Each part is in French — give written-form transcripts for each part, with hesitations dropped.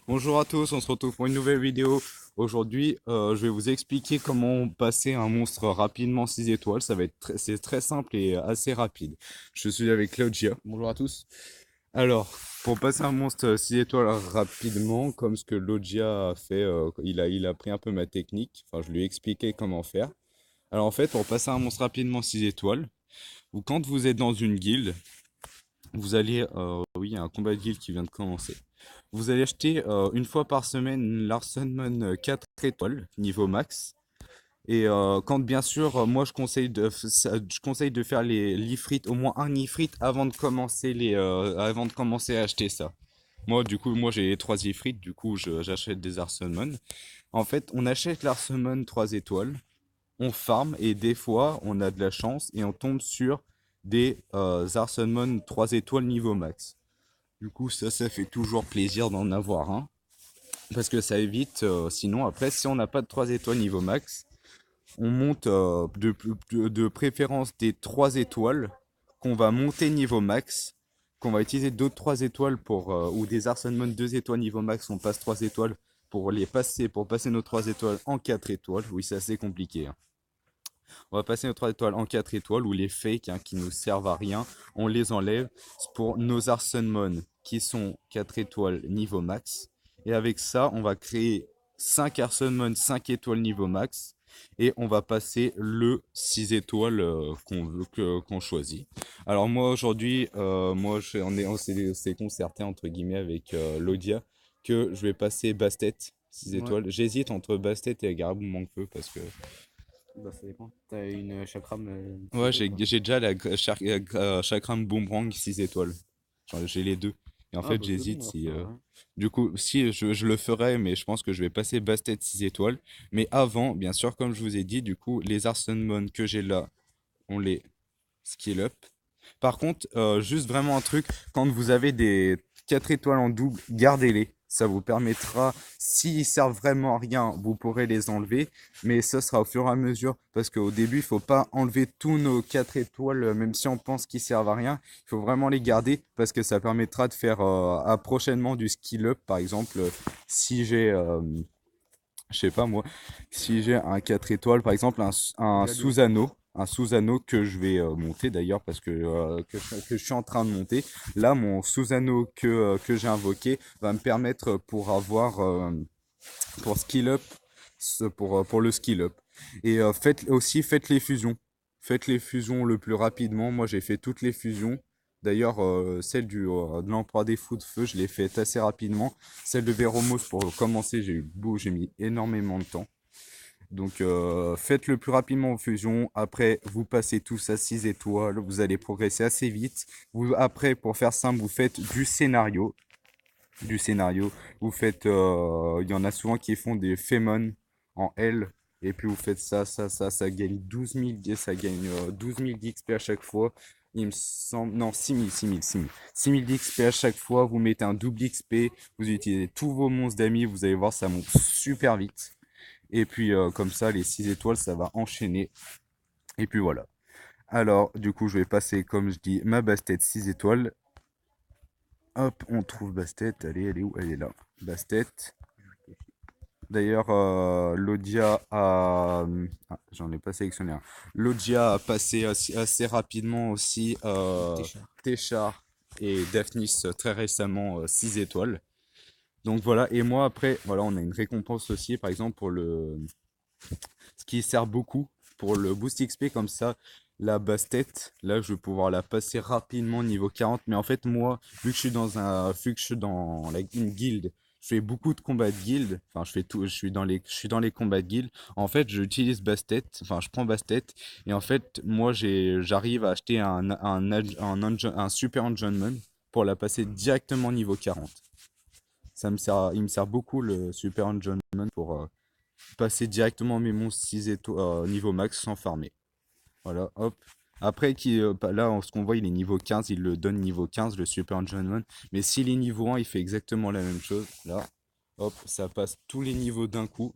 Bonjour à tous, on se retrouve pour une nouvelle vidéo. Aujourd'hui, je vais vous expliquer comment passer un monstre rapidement 6 étoiles. C'est très simple et assez rapide. Je suis avec Claudia. Bonjour à tous. Alors, pour passer un monstre 6 étoiles rapidement, comme ce que Claudia a fait, il a pris un peu ma technique. Enfin, je lui ai expliqué comment faire. Alors en fait, pour passer un monstre rapidement 6 étoiles, ou quand vous êtes dans une guilde, vous allez, oui, il y a un combat de guild qui vient de commencer. Vous allez acheter une fois par semaine une Larsenman 4 étoiles, niveau max. Et quand bien sûr, moi je conseille de faire les l'ifrit, au moins un ifrit avant de commencer à acheter ça. Moi, du coup, moi j'ai 3 ifrits, du coup j'achète des Arsenman. En fait, on achète l'Arsenman 3 étoiles, on farm et des fois on a de la chance et on tombe sur des Arsenman 3 étoiles niveau max. Du coup, ça fait toujours plaisir d'en avoir un. Parce que ça évite, sinon après, si on n'a pas de 3 étoiles niveau max, on monte de préférence des 3 étoiles qu'on va monter niveau max, qu'on va utiliser d'autres 3 étoiles ou des Arsenal 2 étoiles niveau max, on passe 3 étoiles pour passer nos 3 étoiles en 4 étoiles. Oui, c'est assez compliqué, hein. On va passer nos 3 étoiles en 4 étoiles ou les fakes, hein, qui nous servent à rien, on les enlève pour nos Arsenmon qui sont 4 étoiles niveau max. Et avec ça, on va créer 5 Arsenmon 5 étoiles niveau max. Et on va passer le 6 étoiles qu'on choisit. Alors moi aujourd'hui, on s'est concerté entre guillemets avec Lodia que je vais passer Bastet 6 Ouais, étoiles. J'hésite entre Bastet et Garabou Manquefeu parce que bah ça dépend. T'as une chakram ouais, stylée ou pas? j'ai déjà Chakram Boomerang 6 étoiles. Genre, j'ai les deux. Et en Ah fait, bah c'est j'hésite bon, si. ça va. Du coup, si je le ferai, mais je pense que je vais passer Bastet 6 étoiles. Mais avant, bien sûr, comme je vous ai dit, du coup, les Arsenmon que j'ai là, on les skill up. Par contre, juste vraiment un truc, quand vous avez des 4 étoiles en double, gardez-les. Ça vous permettra, s'ils servent vraiment à rien, vous pourrez les enlever. Mais ce sera au fur et à mesure. Parce qu'au début, il ne faut pas enlever tous nos 4 étoiles, même si on pense qu'ils servent à rien. Il faut vraiment les garder parce que ça permettra de faire prochainement du skill up. Par exemple, si j'ai, je sais pas moi, si j'ai un 4 étoiles, par exemple, un Gladio. sous-anneau, que je vais monter d'ailleurs parce que je suis en train de monter. Là, mon sous-anneau que j'ai invoqué va me permettre pour skill up, pour le skill up. Et faites les fusions. Faites les fusions le plus rapidement. Moi, j'ai fait toutes les fusions. D'ailleurs, celle de l'emploi des fous de feu, je l'ai faite assez rapidement. Celle de Veromos, pour commencer, j'ai mis énormément de temps. Donc, faites le plus rapidement vos fusions. Après, vous passez tous à 6 étoiles. Vous allez progresser assez vite. Après, pour faire simple, vous faites du scénario. Du scénario. Il y en a souvent qui font des Femon en L. Et puis vous faites ça gagne 12 000, ça gagne 12 000 d'XP à chaque fois. Il me semble, non, 6 000 d'XP à chaque fois. Vous mettez un double XP, vous utilisez tous vos monstres d'amis, vous allez voir, ça monte super vite. Et puis comme ça, les 6 étoiles, ça va enchaîner. Et puis voilà. Alors, du coup, je vais passer, comme je dis, ma basket 6 étoiles. Hop, on trouve Bastet. Allez, elle est où? Elle est là. Bastet. D'ailleurs, Lodia a. J'en ai pas sélectionné un. Lodia a passé assez rapidement aussi Téchard. Téchar et Daphnis très récemment 6 étoiles. Donc voilà, et moi après, voilà, on a une récompense aussi, par exemple, ce qui sert beaucoup pour le boost XP comme ça. La Bastet, là je vais pouvoir la passer rapidement niveau 40. Mais en fait, moi, vu que je suis dans une guilde, je fais beaucoup de combats de guilde. Enfin, je fais tout, je suis dans les combats de guilde. En fait, j'utilise Bastet, enfin, je prends Bastet. Et en fait, moi, j'arrive à acheter un super enchantment pour la passer directement niveau 40. Il me sert beaucoup le super enchantment pour passer directement mes monstres 6 étoiles niveau max sans farmer. Voilà, hop. Après, là, ce qu'on voit, il est niveau 15, il le donne niveau 15, le Super Enchantment. Mais s'il est niveau 1, il fait exactement la même chose. Là, hop, ça passe tous les niveaux d'un coup.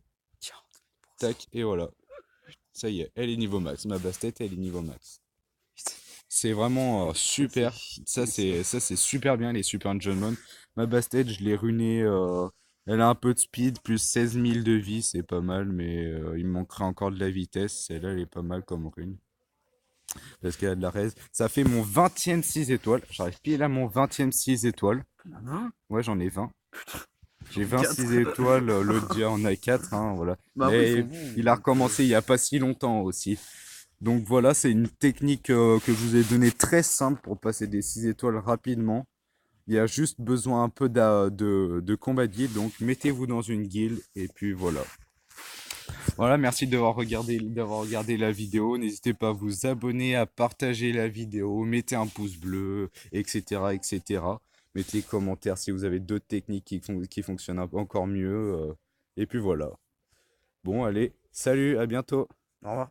Tac, et voilà. Ça y est, elle est niveau max. Ma Bastet, elle est niveau max. C'est vraiment Ça c'est super. cheaté ça. Ça, c'est super bien, les Super Enchantment. Ma Bastet, je l'ai runé. Elle a un peu de speed, plus 16 000 de vie, c'est pas mal, mais il me manquerait encore de la vitesse. Celle-là, elle est pas mal comme rune. Parce qu'elle a de la raise. Ça fait mon 20e 6 étoiles. J'arrive pile à mon 20e 6 étoiles. Ouais, j'en ai 20. J'ai 26 étoiles, l'autre dia en a 4, hein, voilà. Bah oui, ils Mais sont bons. il a recommencé il y a pas si longtemps aussi. Donc voilà, c'est une technique que je vous ai donnée très simple pour passer des 6 étoiles rapidement. Il y a juste besoin un peu de combat de guilde, donc mettez-vous dans une guilde et puis voilà. Voilà, merci d'avoir regardé la vidéo. N'hésitez pas à vous abonner, à partager la vidéo, mettez un pouce bleu, etc., etc. Mettez les commentaires si vous avez d'autres techniques qui fonctionnent encore mieux. Et puis voilà. Bon, allez, salut, à bientôt. Au revoir.